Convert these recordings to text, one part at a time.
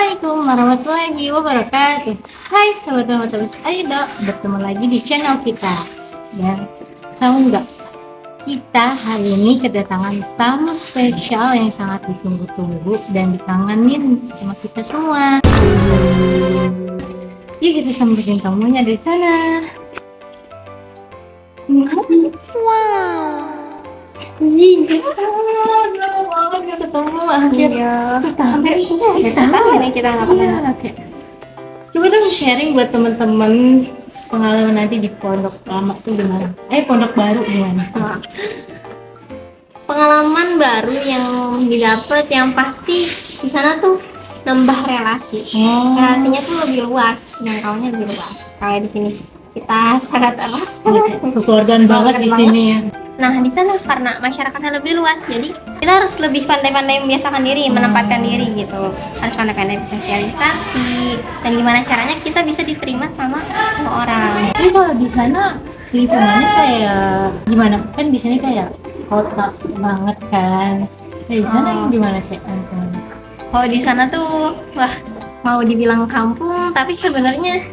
Assalamualaikum warahmatullahi wabarakatuh. Hai sahabat Motivasi Aido, bertemu lagi di channel kita. Dan tahu nggak, kita hari ini kedatangan tamu spesial yang sangat ditunggu-tunggu dan dikangenin sama kita semua. Yuk kita sambutin tamunya dari sana. Wow, jijik lama banget gak ketemu, hampir setahun ini kita nggak pernah. Coba dong sharing buat temen-temen pengalaman nanti di pondok lama tuh gimana? Pondok baru gimana? Pengalaman baru yang didapat yang pasti di sana tuh nambah relasi. Relasinya tuh lebih luas, jangkauannya lebih luas. Kayak di sini kita sangat Kekeluargaan banget di sini ya. Nah, di sana karena masyarakatnya lebih luas, jadi kita harus lebih pandai-pandai membiasakan diri, menempatkan diri gitu. Harus pandai-pandai bersosialisasi dan gimana caranya kita bisa diterima sama semua orang. Tapi kalau di sana lingkungannya kayak gimana? Kan di sini kayak kota banget kan. Di sana gimana sih lingkungannya? Kalau di sana tuh, wah, mau dibilang kampung, tapi sebenarnya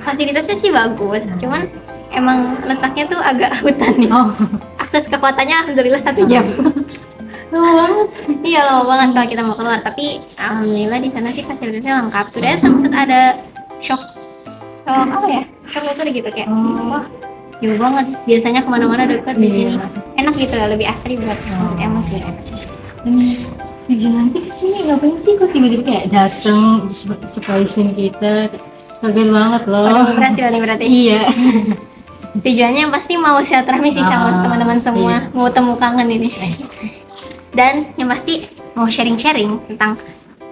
fasilitasnya sih bagus. Cuman emang letaknya tuh agak hutan nih. Akses ke kotanya alhamdulillah 1 jam. Lama banget. Iya, lama banget kalau kita mau keluar. Tapi alhamdulillah di sana sih fasilitasnya lengkap. Sudah sempat ada shock apa ya? Shock itu gitu kayak, wah, jauh banget. Biasanya kemana-mana dekat, di sini enak gitu lah, lebih asri buat emosi. Tujuan nanti kesini ngapain sih? Kok tiba-tiba kayak dateng surprisein kita? Keren banget loh. Berhasil nih berarti. Iya. Tujuannya pasti mau silaturahmi sih sama teman-teman semua, mau temu kangen ini. Dan yang pasti mau sharing-sharing tentang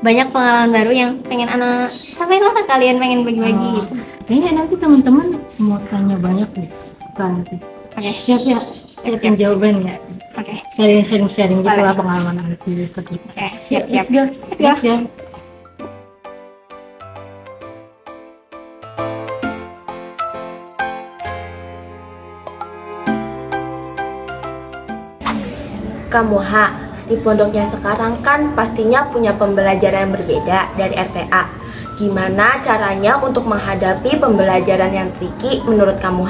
banyak pengalaman baru yang pengen anak sampaikan ke kalian, pengen bagi-bagi gitu. Kayaknya nanti teman-teman mau tanya banyak nih. Nanti. Oke. Siap ya? Siapin jawaban ya. Oke. Sharing gitu lah pengalaman nanti ke kita. Oke, siap-siap. Let's go. Kamu di pondoknya sekarang kan pastinya punya pembelajaran yang berbeda dari RTA. Gimana caranya untuk menghadapi pembelajaran yang tricky menurut kamu,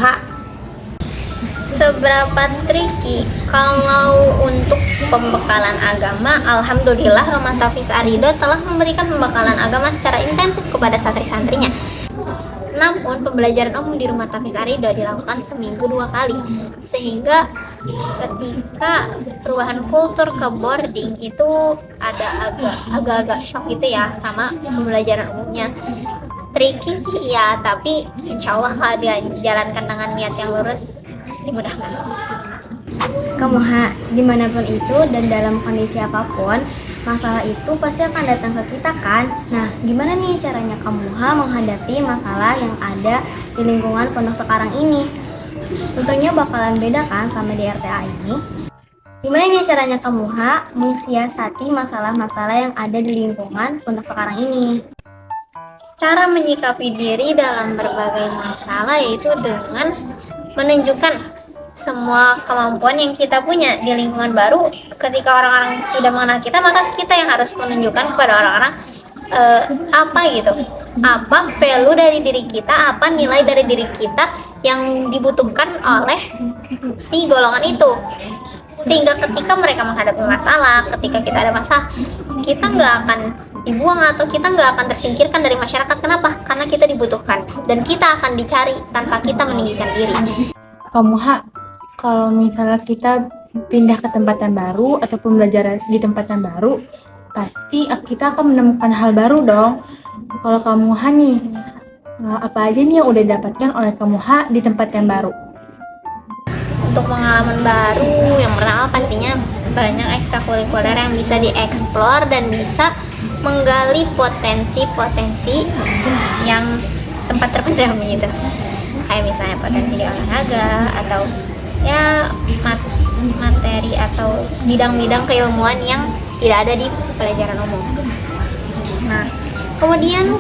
Seberapa tricky? Kalau untuk pembekalan agama, alhamdulillah Rumah Tafiz Arido telah memberikan pembekalan agama secara intensif kepada santri-santrinya. Namun pembelajaran umum di Rumah Tafiz Arido dilakukan seminggu 2 kali, sehingga ketika perubahan kultur ke boarding itu ada agak-agak shock gitu ya sama pembelajaran umumnya. Tricky sih ya, tapi insya Allah kalau dia dijalankan dengan niat yang lurus dimudahkan. Kamu dimanapun itu dan dalam kondisi apapun, masalah itu pasti akan datang ke kita kan. Nah, gimana nih caranya kamu menghadapi masalah yang ada di lingkungan pondok sekarang ini? Tentunya bakalan beda kan sama di RTA ini. Gimana nih caranya kamu mensiasati masalah-masalah yang ada di lingkungan pondok sekarang ini? Cara menyikapi diri dalam berbagai masalah yaitu dengan menunjukkan semua kemampuan yang kita punya di lingkungan baru. Ketika orang-orang tidak mengenal kita, maka kita yang harus menunjukkan kepada orang-orang apa value dari diri kita, apa nilai dari diri kita yang dibutuhkan oleh si golongan itu. Sehingga ketika mereka menghadapi masalah, ketika kita ada masalah, kita nggak akan dibuang atau kita nggak akan tersingkirkan dari masyarakat. Kenapa? Karena kita dibutuhkan dan kita akan dicari tanpa kita meninggikan diri. Kamu kalau misalnya kita pindah ke tempat yang baru atau pembelajaran di tempat yang baru, pasti kita akan menemukan hal baru dong. Kalau kamu nih, apa aja nih yang udah didapatkan oleh kamu di tempat yang baru? Untuk pengalaman baru, yang pertama pastinya banyak ekstrakurikuler yang bisa dieksplor dan bisa menggali potensi-potensi yang sempat terpendam gitu. Kayak misalnya potensi di olahraga atau ya materi atau bidang-bidang keilmuan yang tidak ada di pelajaran umum. Nah, kemudian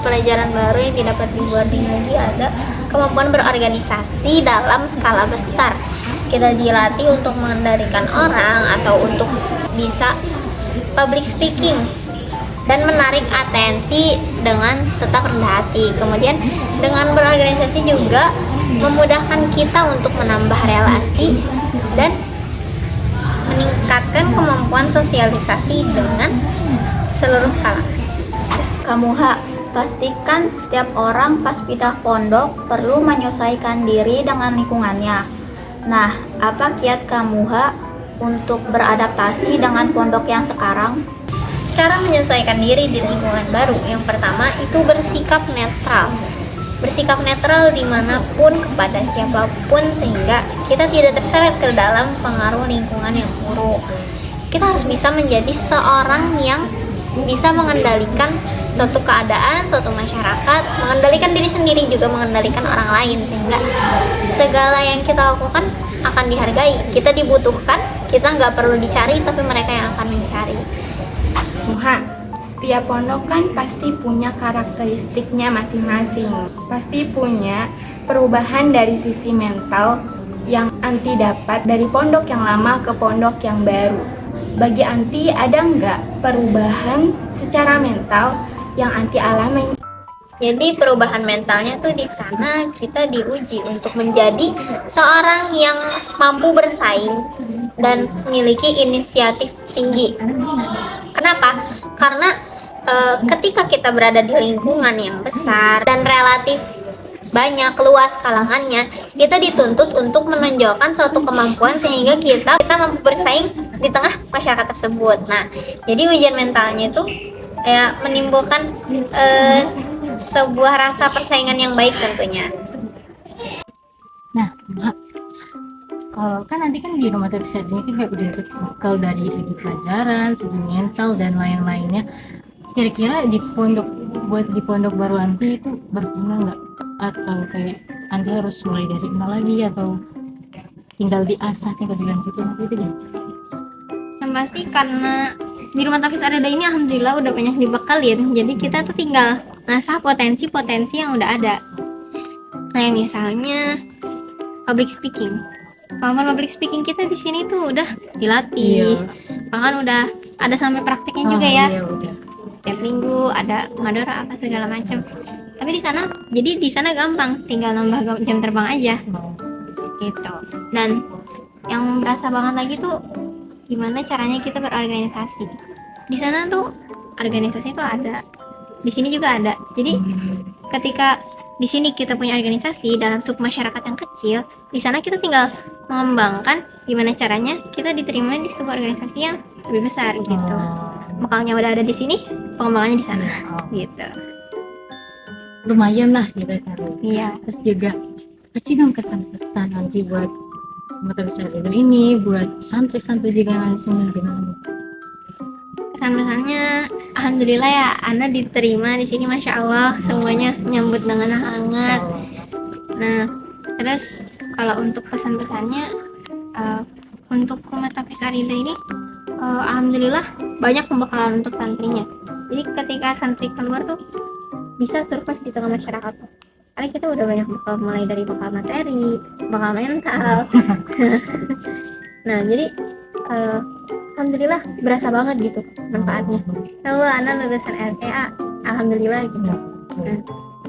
pelajaran baru yang didapat di boarding lagi ada kemampuan berorganisasi dalam skala besar. Kita dilatih untuk mengendalikan orang atau untuk bisa public speaking dan menarik atensi dengan tetap rendah hati. Kemudian dengan berorganisasi juga memudahkan kita untuk menambah relasi dan meningkatkan kemampuan sosialisasi dengan seluruh kalangan. Kamuha, pastikan setiap orang pas pindah pondok perlu menyesuaikan diri dengan lingkungannya. Nah, apa kiat Kamuha untuk beradaptasi dengan pondok yang sekarang? Cara menyesuaikan diri di lingkungan baru, yang pertama itu bersikap netral. Bersikap netral dimanapun kepada siapapun sehingga kita tidak terseret ke dalam pengaruh lingkungan yang buruk. Kita harus bisa menjadi seorang yang bisa mengendalikan suatu keadaan, suatu masyarakat, mengendalikan diri sendiri juga mengendalikan orang lain sehingga segala yang kita lakukan akan dihargai. Kita dibutuhkan, kita nggak perlu dicari tapi mereka yang akan mencari. Muha, setiap pondok kan pasti punya karakteristiknya masing-masing. Pasti punya perubahan dari sisi mental yang Anti dapat dari pondok yang lama ke pondok yang baru. Bagi Anti, ada nggak perubahan secara mental yang Anti alami? Jadi perubahan mentalnya tuh di sana kita diuji untuk menjadi seorang yang mampu bersaing dan memiliki inisiatif tinggi. Kenapa? Karena ketika kita berada di lingkungan yang besar dan relatif banyak luas kalangannya, kita dituntut untuk menonjolkan suatu kemampuan sehingga kita mampu bersaing di tengah masyarakat tersebut. Nah, jadi ujian mentalnya itu ya menimbulkan sebuah rasa persaingan yang baik tentunya. Nah, Mak, kalau kan nanti kan di rumah tafsir ini kan kayak udah dapet bekal dari segi pelajaran, segi mental dan lain-lainnya. Kira-kira di pondok baru Anti itu berguna nggak? Atau kayak Anti harus mulai dari nol lagi atau tinggal dilanjutin gitu ya? Yang pasti karena di rumah Tafis Areda ini alhamdulillah udah banyak dibekalin, jadi kita tuh tinggal ngasah potensi-potensi yang udah ada. Kayak misalnya public speaking. Kemampuan public speaking kita di sini tuh udah dilatih. Bahkan udah ada sampai prakteknya juga ya. Iya, udah. Setiap minggu ada ngadora apa segala macam. Tapi di sana gampang, tinggal nambah jam terbang aja. Gitu. Dan yang berasa banget lagi tuh gimana caranya kita berorganisasi. Di sana tuh organisasi tuh ada, di sini juga ada. Jadi ketika di sini kita punya organisasi dalam sub masyarakat yang kecil, di sana kita tinggal mengembangkan gimana caranya kita diterima di sebuah organisasi yang lebih besar gitu. Bekalnya udah ada di sini, pengembangannya di sana gitu. Lumayan lah gitu kan. Iya. Terus juga kasih dong kesan-kesan nanti buat mata besar dulu ini, buat santri-santri juga yang ada di sini gimana? Kesan-kesannya alhamdulillah ya, Ana diterima di sini, masya Allah, semuanya menyambut dengan hangat. Nah, terus kalau untuk pesan-pesannya untuk rumah Tafis Arida ini alhamdulillah banyak pembekalan untuk santrinya. Jadi ketika santri keluar tuh bisa survive di tengah masyarakat. Karena kita udah banyak bekal, mulai dari bekal materi, bekal mental. Nah, jadi alhamdulillah berasa banget gitu manfaatnya. Kalau anak lulusan RTA, alhamdulillah gitu. Nah,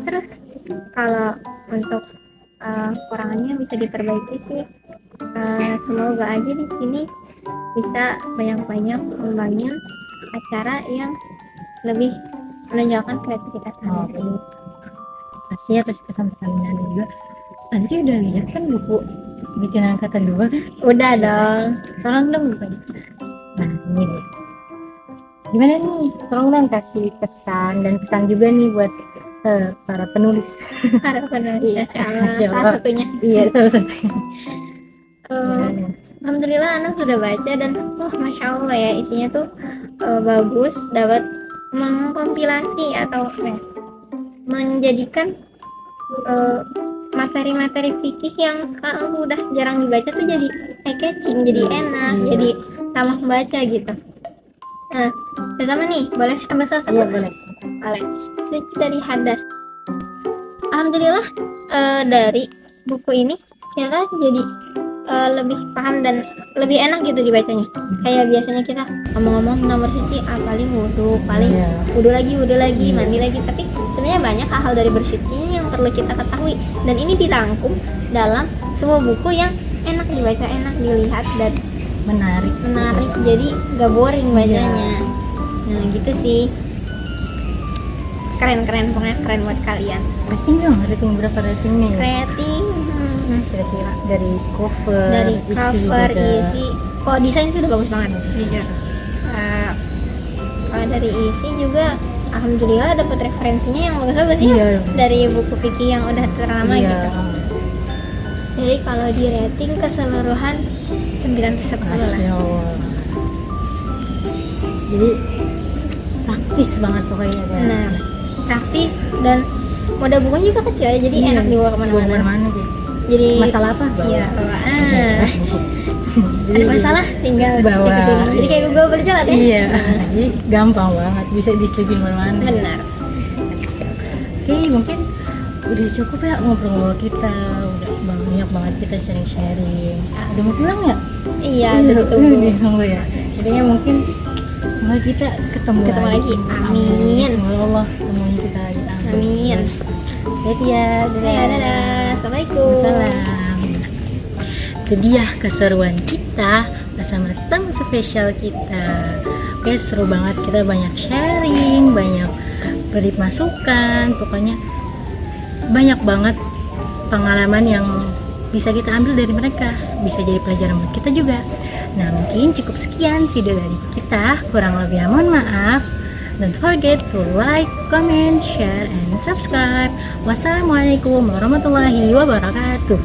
terus kalau untuk kekurangannya bisa diperbaiki sih. Semoga aja di sini bisa banyak-banyak mengembangin acara yang lebih menunjukkan kreativitas santri. Kasih atas kesan-kesannya juga. Nanti udah lihat kan buku bikin angka kedua kan? Udah dong. Tolong dong bukannya. Nah ini nih. Gimana nih? Tolong dong kasih pesan dan pesan juga nih buat para penulis. Para penulis. Iya. Salah satunya. Iya, salah satunya. Alhamdulillah anak sudah baca dan masya Allah ya, isinya tuh bagus, dapat mengkompilasi atau menjadikan materi-materi fikih yang sekarang tuh udah jarang dibaca tuh jadi eye-catching, jadi enak, jadi ramah membaca gitu. Nah, pertama nih, boleh ambil salah satu? Iya, boleh. Itu dari Hadas. Alhamdulillah dari buku ini kita jadi lebih paham dan lebih enak gitu dibacanya. Kayak biasanya kita ngomong-ngomong nomor suci, paling wudhu lagi, mandi lagi. Tapi sebenarnya banyak hal dari bersuci yang perlu kita ketahui. Dan ini dirangkum dalam sebuah buku yang enak dibaca, enak dilihat dan Menarik. Jadi gak boring bacanya. Nah gitu sih. Keren pokoknya keren buat kalian. Rating dong, rating berapa ratingnya? Rating Kira-kira dari cover, dari cover, juga. isi. Kok desain sih udah bagus banget, jujur. Kalau dari isi juga, alhamdulillah dapat referensinya yang bagus-bagus ya. Iya. Dari buku fikih yang udah ternama Iya. gitu. Jadi kalau di rating keseluruhan 9/10 lah. Masya Allah. Jadi praktis banget pokoknya kan. Nah, praktis dan model bukunya juga kecil ya, jadi Iya, enak dibawa dibawa kemana-mana. kemana-mana deh. Jadi Masalah apa? Bawa. Iya, bawa. Jadi, Ada masalah tinggal bawa. cek di sini. Jadi kayak Google berjalan ya. Iya, jadi gampang banget, bisa diselipin mana-mana. Benar. Oke, mungkin udah cukup ya ngobrol-ngobrol kita, udah banyak banget kita sharing-sharing. Udah mau pulang ya? Iya, Udah betul. ditunggu ya. Jadinya mungkin semoga kita ketemu lagi. Amin. Semoga Allah temuin kita lagi. Amin. Jadi ya, Ya, dadah. Assalamualaikum. Salam. Jadi ya keseruan kita bersama tamu spesial kita. Oke, seru banget, kita banyak sharing, banyak beri masukan, pokoknya banyak banget pengalaman yang bisa kita ambil dari mereka, bisa jadi pelajaran buat kita juga. Nah, mungkin cukup sekian video dari kita, kurang lebih mohon maaf. Don't forget to like, comment, share, and subscribe. Wassalamualaikum warahmatullahi wabarakatuh.